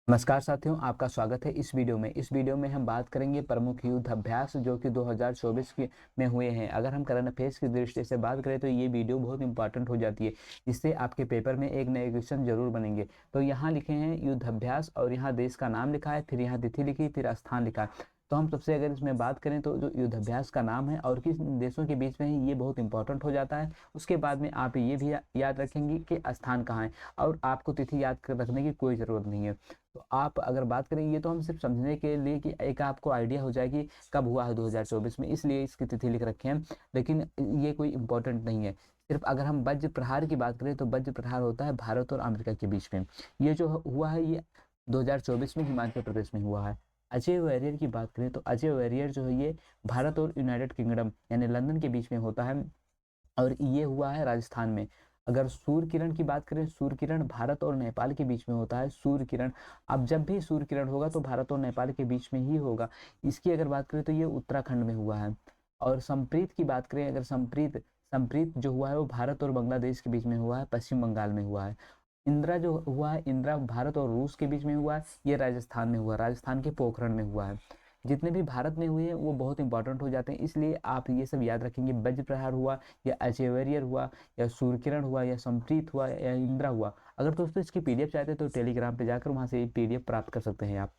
नमस्कार साथियों, आपका स्वागत है इस वीडियो में हम बात करेंगे प्रमुख युद्ध अभ्यास जो कि 2024 में हुए हैं। अगर हम करंट अफेयर्स की दृष्टि से बात करें तो ये वीडियो बहुत इंपॉर्टेंट हो जाती है, जिससे आपके पेपर में एक नए क्वेश्चन जरूर बनेंगे। तो यहाँ लिखे हैं युद्ध अभ्यास और यहाँ देश का नाम लिखा है, फिर यहाँ तिथि लिखी, फिर स्थान लिखा है। तो हम सबसे अगर इसमें बात करें तो जो युद्ध अभ्यास का नाम है और किस देशों के बीच में है, ये बहुत इंपॉर्टेंट हो जाता है। उसके बाद में आप ये भी याद रखेंगे कि स्थान कहाँ है, और आपको तिथि याद रखने की कोई ज़रूरत नहीं है। तो आप अगर बात करें, ये तो हम सिर्फ समझने के लिए कि एक आपको आइडिया हो जाए कि कब हुआ है 2024 में, इसलिए इसकी तिथि लिख रखे हैं, लेकिन ये कोई इम्पोर्टेंट नहीं है। सिर्फ अगर हम वज्र प्रहार की बात करें तो वज्र प्रहार होता है भारत और अमेरिका के बीच में। ये जो हुआ है ये 2024 में हिमाचल प्रदेश में हुआ है। अजय वॉरियर की बात करें तो अजय वॉरियर जो है ये भारत और यूनाइटेड किंगडम यानी लंदन के बीच में होता है, और ये हुआ है राजस्थान में। अगर सूर्य किरण की बात करें, सूर्य किरण भारत और नेपाल के बीच में होता है। सूर्य किरण, अब जब भी सूर्य किरण होगा तो भारत और नेपाल के बीच में ही होगा। इसकी अगर बात करें तो ये उत्तराखंड में हुआ है। और संप्रीत की बात करें, अगर संप्रीत संप्रीत जो हुआ है वो भारत और बांग्लादेश के बीच में हुआ है, पश्चिम बंगाल में हुआ है। इंदिरा जो हुआ है, इंदिरा भारत और रूस के बीच में हुआ है, ये राजस्थान में हुआ, राजस्थान के पोखरण में हुआ है। जितने भी भारत में हुए हैं वो बहुत इंपॉर्टेंट हो जाते हैं, इसलिए आप ये सब याद रखेंगे। वज्र प्रहार हुआ, या अचेवेरियर हुआ, या सूर्यकिरण हुआ, या संप्रीत हुआ, या इंदिरा हुआ। अगर दोस्तों इसकी पीडीएफ चाहते हैं तो टेलीग्राम पे जाकर वहां से पीडीएफ प्राप्त कर सकते हैं आप।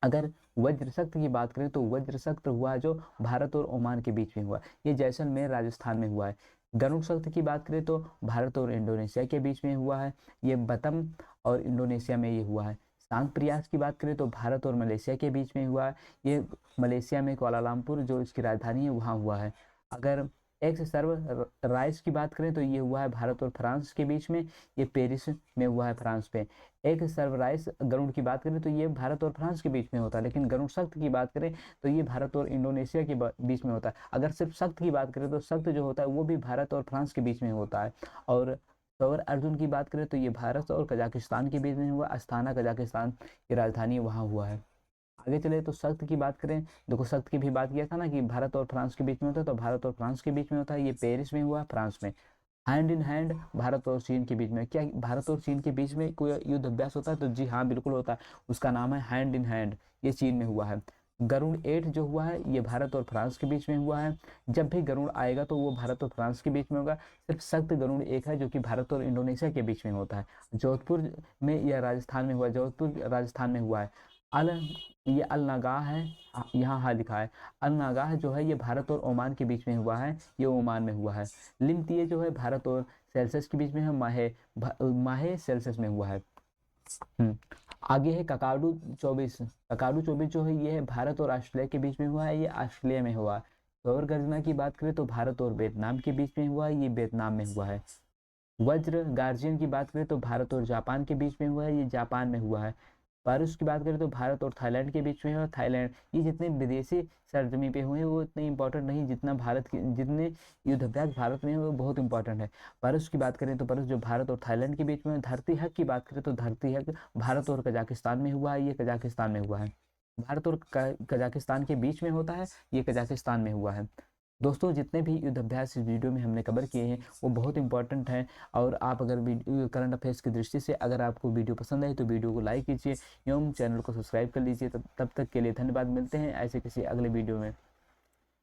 अगर वज्रसक्त की बात करें तो वज्रसक्त हुआ जो भारत और ओमान के बीच में हुआ, ये जैसलमेर राजस्थान में हुआ है। गरुड़ सक्त की बात करें तो भारत और इंडोनेशिया के बीच में हुआ है, ये बतम और इंडोनेशिया में ये हुआ है। सांग प्रयास की बात करें तो भारत और मलेशिया के बीच में हुआ है, ये मलेशिया में कुआलालंपुर जो इसकी राजधानी है वहाँ हुआ है। अगर एक्स सर्व राइस की बात करें तो ये हुआ है भारत और फ्रांस के बीच में, ये पेरिस में हुआ है फ्रांस में। एक सर्वराइस गरुड़ की बात करें तो ये भारत और फ्रांस के बीच में होता है, लेकिन गरुड़ सख्त की बात करें तो ये भारत और इंडोनेशिया के बीच में होता है। अगर सिर्फ सख्त की बात करें तो सख्त जो होता है वो भी भारत और फ्रांस के बीच में होता है। और सौर अर्जुन की बात करें तो ये भारत और कजाकिस्तान के बीच में हुआ, अस्थाना कजाकिस्तान की राजधानी वहाँ हुआ है। आगे चले तो सख्त की बात करें, देखो सख्त की भी बात किया था ना कि भारत और फ्रांस के बीच में होता है, तो भारत और फ्रांस के बीच में होता है, ये पेरिस में हुआ, फ्रांस में। हैंड इन हैंड भारत और चीन के बीच में, क्या भारत और चीन के बीच में कोई युद्ध अभ्यास होता है? तो जी हाँ, बिल्कुल होता है। उसका नाम है हैंड इन हैंड, ये चीन में हुआ है। गरुड़ 8 जो हुआ है ये भारत और फ्रांस के बीच में हुआ है। जब भी गरुड़ आएगा तो वो भारत और फ्रांस के बीच में होगा। सिर्फ सख्त गरुड़ एक है जो कि भारत और इंडोनेशिया के बीच में होता है। जोधपुर में या राजस्थान में हुआ, जोधपुर राजस्थान में हुआ है। अल ये अल नागाह है, यहाँ हाँ लिखा है। अल नागाह जो है ये भारत और ओमान के बीच में हुआ है, ये ओमान में हुआ है। लिमतिये जो है भारत और सेल्सियस के बीच में है, माहे माहे सेल्सियस में हुआ है। हम्म। आगे है ककाडू 24। ककाडू 24 जो है ये है भारत और ऑस्ट्रेलिया के बीच में हुआ है, ये ऑस्ट्रेलिया में हुआ है। सौर गर्जना की बात करें तो भारत और वियतनाम के बीच में हुआ है, ये वियतनाम में हुआ है। वज्र गार्जियन की बात करें तो भारत और जापान के बीच में हुआ है, ये जापान में हुआ है। पारूस की बात करें तो भारत और थाईलैंड के बीच में है, थाईलैंड। ये जितने विदेशी सरजमी पे हुए हैं वो इतने इंपॉर्टेंट नहीं जितना भारत की, जितने युद्धाभ्यास भारत में है वो बहुत इंपॉर्टेंट है। पारूस की बात करें तो पारूस जो भारत और थाईलैंड के बीच में है। धरती हक की बात करें तो धरती हक भारत और कजाकिस्तान में हुआ है, ये कजाकिस्तान में हुआ है। भारत और कजाकिस्तान के बीच में होता है, ये कजाकिस्तान में हुआ है। दोस्तों जितने भी युद्ध अभ्यास इस वीडियो में हमने कवर किए हैं वो बहुत इंपॉर्टेंट हैं, और आप अगर करंट अफेयर्स की दृष्टि से अगर आपको वीडियो पसंद आए तो वीडियो को लाइक कीजिए एवं चैनल को सब्सक्राइब कर लीजिए। तब तक के लिए धन्यवाद। मिलते हैं ऐसे किसी अगले वीडियो में।